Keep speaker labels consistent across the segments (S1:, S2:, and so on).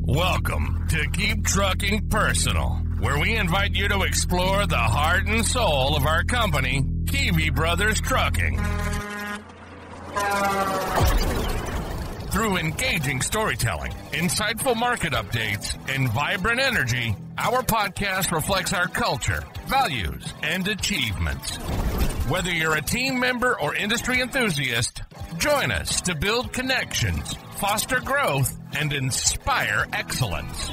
S1: Welcome to Keep Trucking Personal, where we invite you to explore the heart and soul of our company, Kivi Bros Trucking. Through engaging storytelling, insightful market updates, and vibrant energy, our podcast reflects our culture, values, and achievements. Whether you're a team member or industry enthusiast, join us to build connections, foster growth, and inspire excellence.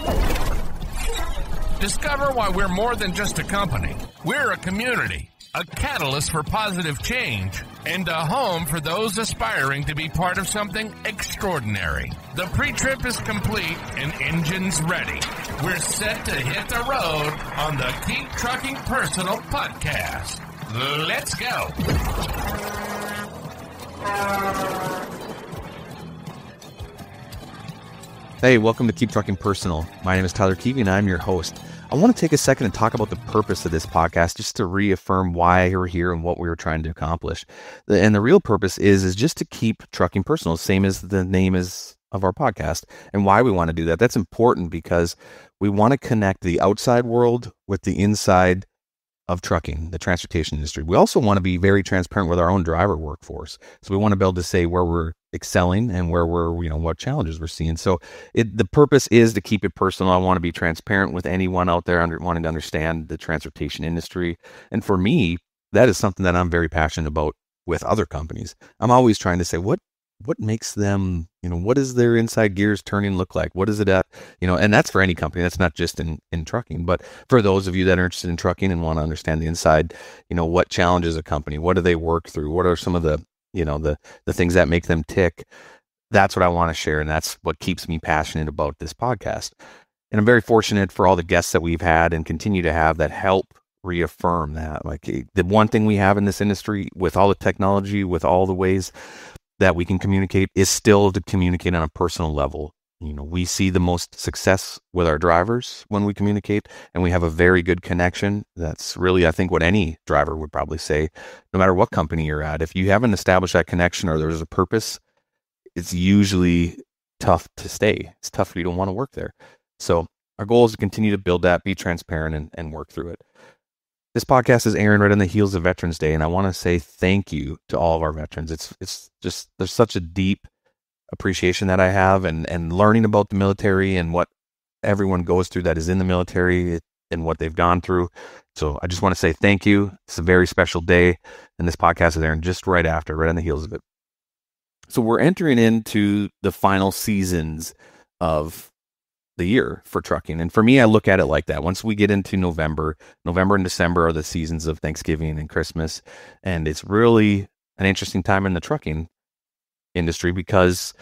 S1: Discover why we're more than just a company. We're a community, a catalyst for positive change, and a home for those aspiring to be part of something extraordinary. The pre-trip is complete and engines ready. We're set to hit the road on the Keep Trucking Personal podcast. Let's go.
S2: Hey, welcome to Keep Trucking Personal. My name is Tyler Kivi, and I'm your host. I want to take a second and talk about the purpose of this podcast, just to reaffirm why we're here and what we were trying to accomplish. And the real purpose is just to keep trucking personal, same as the name is of our podcast. And why we want to do that. That's important because we want to connect the outside world with the inside of trucking, the transportation industry. We also want to be very transparent with our own driver workforce. So we want to be able to say where we're excelling and where we're, what challenges we're seeing. So the purpose is to keep it personal. I want to be transparent with anyone out there wanting to understand the transportation industry. And for me, that is something that I'm very passionate about with other companies. I'm always trying to say, what makes them, what does their inside gears turning look like? What is it at, and that's for any company. That's not just in trucking, but for those of you that are interested in trucking and want to understand the inside, what challenges a company, what do they work through? What are some of the, the things that make them tick? That's what I want to share. And that's what keeps me passionate about this podcast. And I'm very fortunate for all the guests that we've had and continue to have that help reaffirm that. Like the one thing we have in this industry with all the technology, with all the ways that we can communicate is still to communicate on a personal level. We see the most success with our drivers when we communicate, and we have a very good connection. That's really, I think, what any driver would probably say, no matter what company you're at. If you haven't established that connection or there's a purpose, it's usually tough to stay. It's tough for you to want to work there. So our goal is to continue to build that, be transparent, and work through it. This podcast is airing right on the heels of Veterans Day, and I want to say thank you to all of our veterans. It's just, there's such a deep appreciation that I have, and learning about the military and what everyone goes through that is in the military and what they've gone through. So I just want to say thank you. It's a very special day, and this podcast is airing just right after, right on the heels of it. So we're entering into the final seasons of the year for trucking. And for me, I look at it like that. Once we get into November and December are the seasons of Thanksgiving and Christmas. And it's really an interesting time in the trucking industry because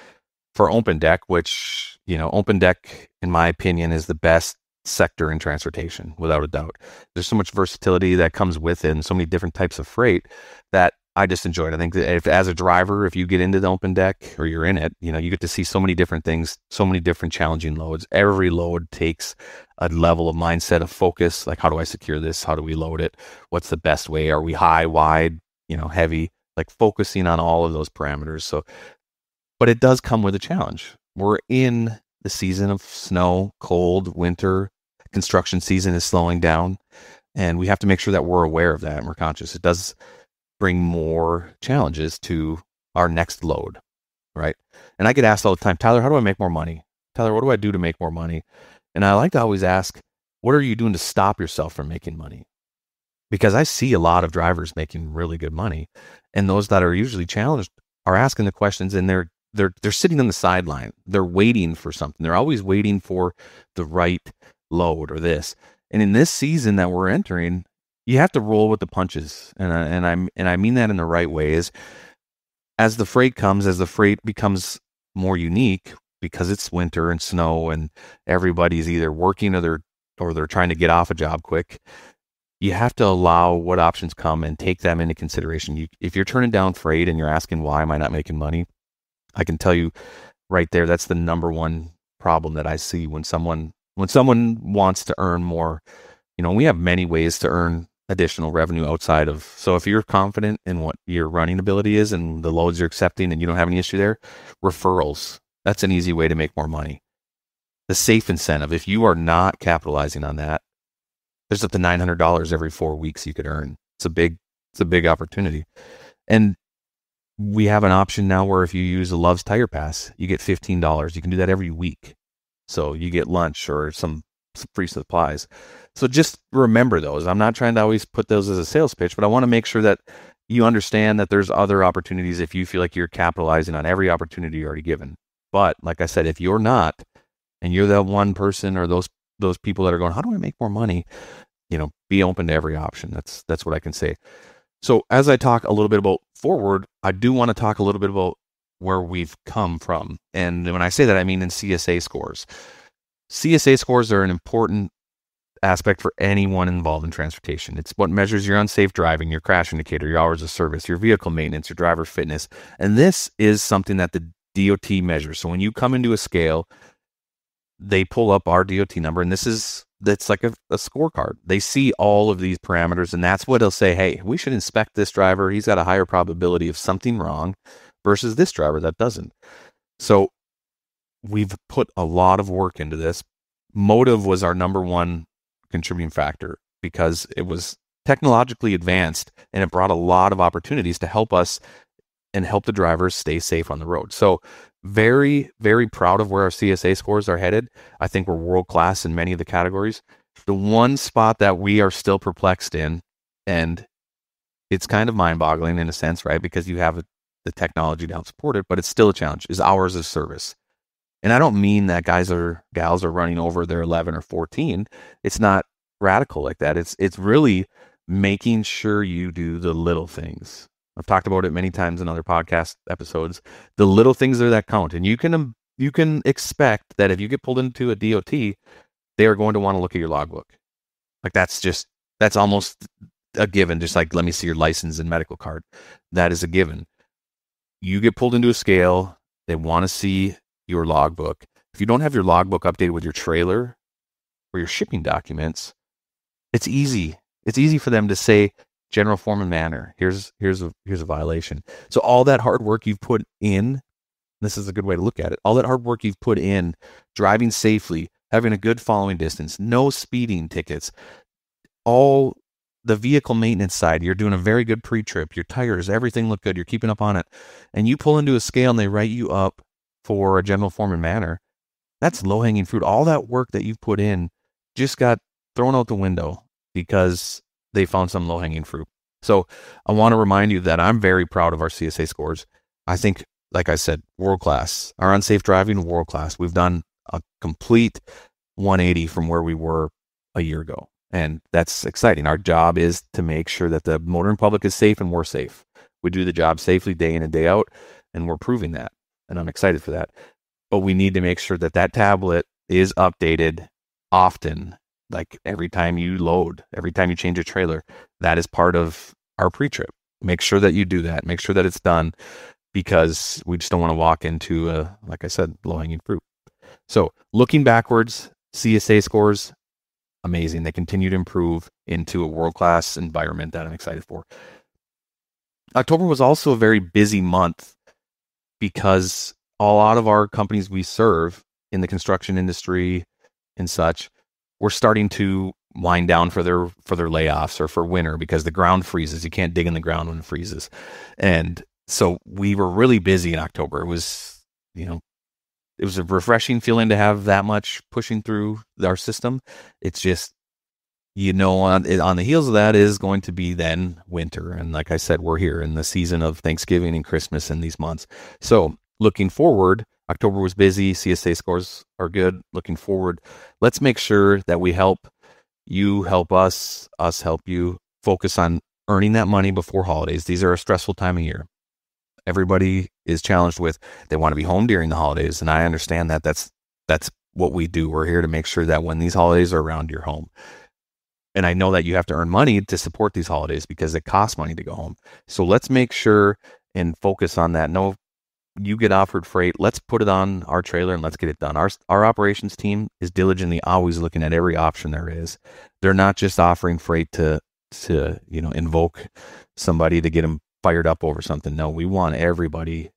S2: for open deck, which, open deck, in my opinion, is the best sector in transportation, without a doubt. There's so much versatility that comes with it and so many different types of freight that I just enjoy it. I think that if, as a driver, if you get into the open deck or you're in it, you get to see so many different things, so many different challenging loads. Every load takes a level of mindset of focus. Like, how do I secure this? How do we load it? What's the best way? Are we high, wide, heavy? Like focusing on all of those parameters. So, but it does come with a challenge. We're in the season of snow, cold, winter. Construction season is slowing down, and we have to make sure that we're aware of that and we're conscious. It does bring more challenges to our next load, right? And I get asked all the time, Tyler, how do I make more money? Tyler, what do I do to make more money? And I like to always ask, what are you doing to stop yourself from making money? Because I see a lot of drivers making really good money, and those that are usually challenged are asking the questions, and they're sitting on the sideline. They're waiting for something. They're always waiting for the right load or this. And in this season that we're entering, you have to roll with the punches, and I mean that in the right way. Is as the freight becomes more unique because it's winter and snow, and everybody's either working or they're trying to get off a job quick. You have to allow what options come and take them into consideration. If you're turning down freight and you're asking why am I not making money, I can tell you right there that's the number one problem that I see when someone wants to earn more. We have many ways to earn additional revenue outside of. So if you're confident in what your running ability is and the loads you're accepting and you don't have any issue there, referrals, that's an easy way to make more money. the safe incentive. If you are not capitalizing on that, there's up to $900 every 4 weeks you could earn. It's a big opportunity. And we have an option now where if you use a Love's Tire Pass, you get $15. You can do that every week. So you get lunch or some free supplies. So just remember those. I'm not trying to always put those as a sales pitch, but I want to make sure that you understand that there's other opportunities if you feel like you're capitalizing on every opportunity you're already given. But like I said, if you're not, and you're that one person or those people that are going, how do I make more money? Be open to every option. That's what I can say. So as I talk a little bit about forward, I do want to talk a little bit about where we've come from. And when I say that, I mean in CSA scores. CSA scores are an important aspect for anyone involved in transportation. It's what measures your unsafe driving, your crash indicator, your hours of service, your vehicle maintenance, your driver fitness. And this is something that the DOT measures. So when you come into a scale, they pull up our DOT number, and that's like a scorecard. They see all of these parameters, and that's what they'll say, hey, we should inspect this driver. He's got a higher probability of something wrong versus this driver that doesn't. So we've put a lot of work into this. Motive was our number one contributing factor because it was technologically advanced, and it brought a lot of opportunities to help us and help the drivers stay safe on the road. So very, very proud of where our CSA scores are headed. I think we're world-class in many of the categories. The one spot that we are still perplexed in, and it's kind of mind-boggling in a sense, right? Because you have the technology to help support it, but it's still a challenge, is hours of service. And I don't mean that guys or gals are running over their 11 or 14. It's not radical like that. It's really making sure you do the little things. I've talked about it many times in other podcast episodes. The little things are that count. And you can expect that if you get pulled into a DOT, they are going to want to look at your logbook. Like that's almost a given. Just like, let me see your license and medical card. That is a given. You get pulled into a scale, they want to see your logbook. If you don't have your logbook updated with your trailer or your shipping documents, it's easy. It's easy for them to say, general form and manner, here's a violation. So all that hard work you've put in, this is a good way to look at it, all that hard work you've put in, driving safely, having a good following distance, no speeding tickets, all the vehicle maintenance side, you're doing a very good pre-trip, your tires, everything look good, you're keeping up on it, and you pull into a scale and they write you up for a general form and manner, that's low-hanging fruit. All that work that you've put in just got thrown out the window because they found some low-hanging fruit. So I want to remind you that I'm very proud of our CSA scores. I think, like I said, world-class. Our unsafe driving, world-class. We've done a complete 180 from where we were a year ago. And that's exciting. Our job is to make sure that the motoring public is safe and we're safe. We do the job safely day in and day out, and we're proving that. And I'm excited for that. But we need to make sure that that tablet is updated often. Like every time you load, every time you change a trailer, that is part of our pre-trip. Make sure that you do that. Make sure that it's done because we just don't want to walk into, like I said, low-hanging fruit. So looking backwards, CSA scores, amazing. They continue to improve into a world-class environment that I'm excited for. October was also a very busy month because a lot of our companies we serve in the construction industry and such, we're starting to wind down for their layoffs or for winter because the ground freezes. You can't dig in the ground when it freezes. And so we were really busy in October. It was a refreshing feeling to have that much pushing through our system. It's just, on the heels of that is going to be then winter. And like I said, we're here in the season of Thanksgiving and Christmas in these months. So looking forward, October was busy. CSA scores are good. Looking forward, let's make sure that we help you, help us help you focus on earning that money before holidays. These are a stressful time of year. Everybody is challenged with, they want to be home during the holidays. And I understand that that's what we do. We're here to make sure that when these holidays are around, you're home. And I know that you have to earn money to support these holidays because it costs money to go home. So let's make sure and focus on that. No, you get offered freight, let's put it on our trailer and let's get it done. Our operations team is diligently always looking at every option there is. They're not just offering freight to invoke somebody to get them fired up over something. No, we want everybody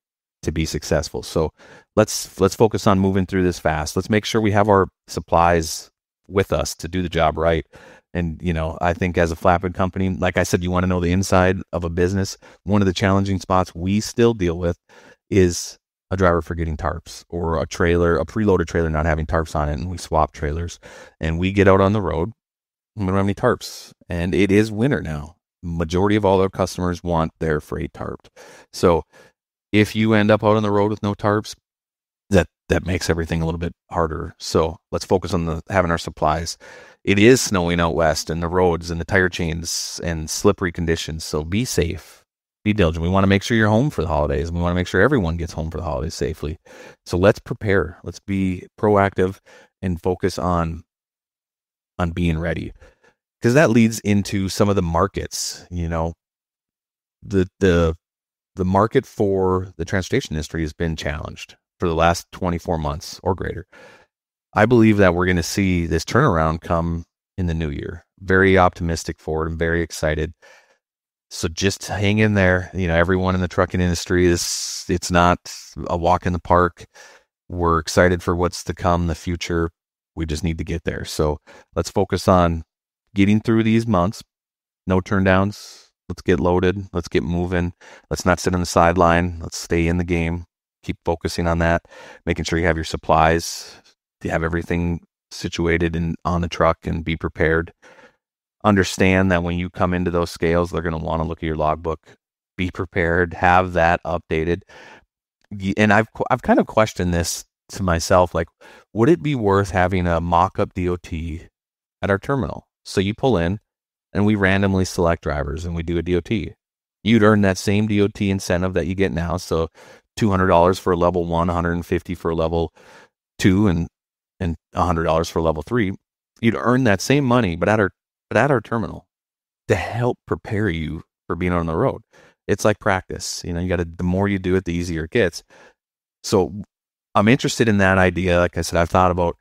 S2: to be successful. So let's focus on moving through this fast. Let's make sure we have our supplies with us to do the job right. And, I think as a flatbed company, like I said, you want to know the inside of a business. One of the challenging spots we still deal with is a driver forgetting tarps, or a preloaded trailer not having tarps on it, and we swap trailers. And we get out on the road, and we don't have any tarps. And it is winter now. Majority of all our customers want their freight tarped. So if you end up out on the road with no tarps, that makes everything a little bit harder. So let's focus on having our supplies. It is snowing out west, and the roads and the tire chains and slippery conditions. So be safe, be diligent. We want to make sure you're home for the holidays. We want to make sure everyone gets home for the holidays safely. So let's prepare. Let's be proactive and focus on being ready, because that leads into some of the markets. The market for the transportation industry has been challenged for the last 24 months or greater. I believe that we're going to see this turnaround come in the new year. Very optimistic for it. I'm very excited. So just hang in there. Everyone in the trucking industry it's not a walk in the park. We're excited for what's to come, the future. We just need to get there. So let's focus on getting through these months. No turndowns. Let's get loaded. Let's get moving. Let's not sit on the sideline. Let's stay in the game. Keep focusing on that, making sure you have your supplies, you have everything situated and on the truck, and be prepared. Understand that when you come into those scales, they're going to want to look at your logbook. Be prepared, have that updated. And I've kind of questioned this to myself, like, would it be worth having a mock-up DOT at our terminal? So you pull in and we randomly select drivers and we do a DOT. You'd earn that same DOT incentive that you get now. So $200 for a level 1, $150 for a level 2, and $100 for level 3. You'd earn that same money, but at our terminal, to help prepare you for being on the road. It's like practice. The more you do it, the easier it gets. So I'm interested in that idea. Like I said, I've thought about,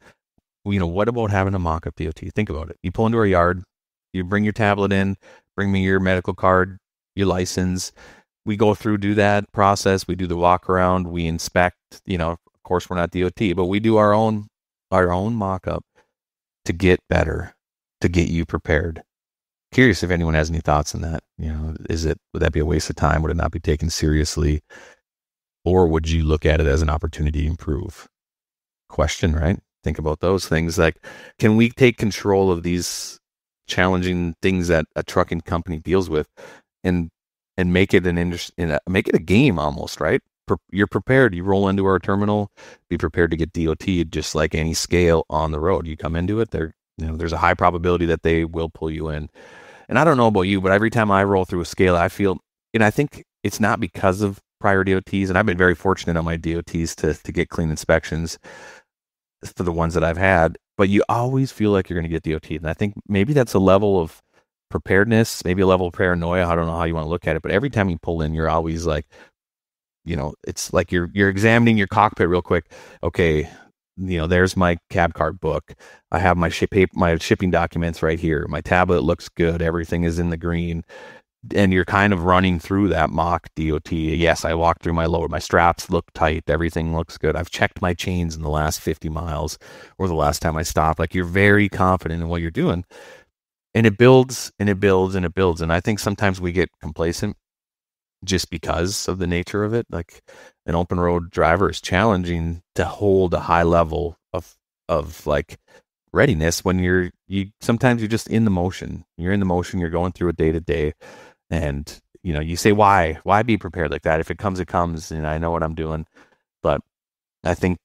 S2: what about having a mock-up DOT? Think about it. You pull into our yard, you bring your tablet in, bring me your medical card, your license. We go through, do that process. We do the walk around. We inspect. Of course, we're not DOT, but we do our own mock-up to get better, to get you prepared. Curious if anyone has any thoughts on that. Would that be a waste of time? Would it not be taken seriously? Or would you look at it as an opportunity to improve? Question, right? Think about those things. Like, can we take control of these challenging things that a trucking company deals with, and make it make it a game almost, right? You're prepared. You roll into our terminal, be prepared to get DOT'd just like any scale on the road. You come into it, there's a high probability that they will pull you in. And I don't know about you, but every time I roll through a scale, I feel, and I think it's not because of prior DOTs, and I've been very fortunate on my DOTs to get clean inspections for the ones that I've had, but you always feel like you're going to get DOT'd. And I think maybe that's a level of preparedness, maybe a level of paranoia. I don't know how you want to look at it, but every time you pull in, you're always like, it's like you're examining your cockpit real quick. Okay, there's my cab card book. I have my shipping documents right here. My tablet looks good. Everything is in the green. And you're kind of running through that mock DOT. Yes, I walked through my load. My straps look tight. Everything looks good. I've checked my chains in the last 50 miles or the last time I stopped. Like, you're very confident in what you're doing. And it builds and it builds and it builds. And I think sometimes we get complacent just because of the nature of it. Like, an open road driver is challenging to hold a high level of like readiness when you're sometimes you're just in the motion. You're in the motion. You're going through it day to day. And, you say, why be prepared like that? If it comes, it comes. And I know what I'm doing. But I think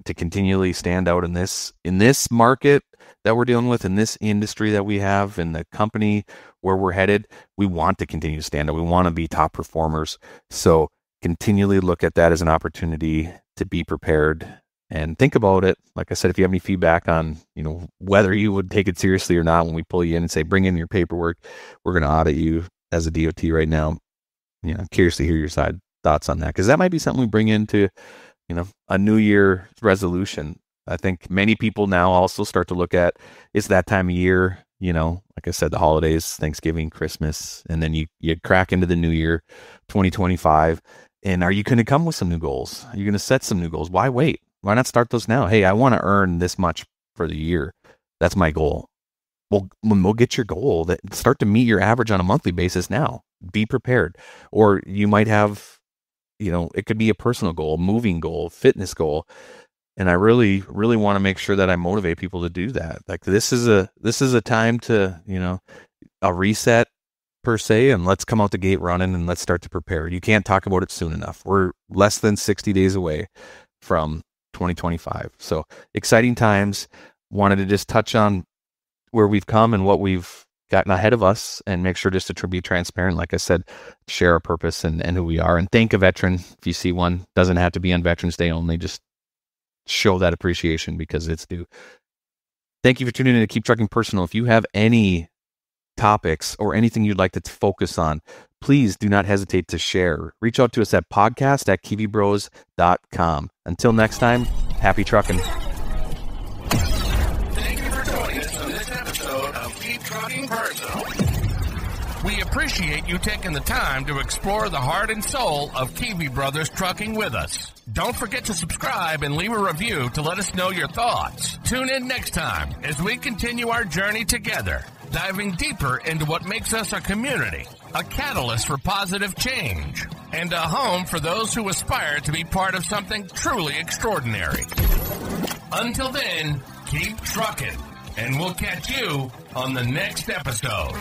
S2: to continually stand out in this market that we're dealing with, in this industry that we have, in the company where we're headed, we want to continue to stand out. We want to be top performers. So continually look at that as an opportunity to be prepared and think about it. Like I said, if you have any feedback on, whether you would take it seriously or not, when we pull you in and say, bring in your paperwork, we're going to audit you as a DOT right now. Curious to hear your thoughts on that, because that might be something we bring into, a New Year resolution. I think many people now also start to look at, it's that time of year, like I said, the holidays, Thanksgiving, Christmas, and then you crack into the new year, 2025, And are you going to come with some new goals? Are you going to set some new goals? Why wait? Why not start those now? Hey, I want to earn this much for the year. That's my goal. Well, we'll get your goal. Start to meet your average on a monthly basis now. Be prepared. Or you might have, it could be a personal goal, moving goal, fitness goal. And I really, really want to make sure that I motivate people to do that. Like this is a time to, a reset per se, and let's come out the gate running and let's start to prepare. You can't talk about it soon enough. We're less than 60 days away from 2025. So exciting times. Wanted to just touch on where we've come and what we've gotten ahead of us, and make sure just to be transparent. Like I said, share our purpose and who we are, and thank a veteran. If you see one, doesn't have to be on Veterans Day only, just show that appreciation because it's due. Thank you for tuning in to Keep Trucking Personal. If you have any topics or anything you'd like to focus on, please do not hesitate to share. Reach out to us at podcast@kivibros.com. Until next time, happy trucking.
S1: Thank you for joining us on this episode of Keep Trucking Personal. We appreciate you taking the time to explore the heart and soul of Kivi Brothers Trucking with us. Don't forget to subscribe and leave a review to let us know your thoughts. Tune in next time as we continue our journey together, diving deeper into what makes us a community, a catalyst for positive change, and a home for those who aspire to be part of something truly extraordinary. Until then, keep trucking, and we'll catch you on the next episode.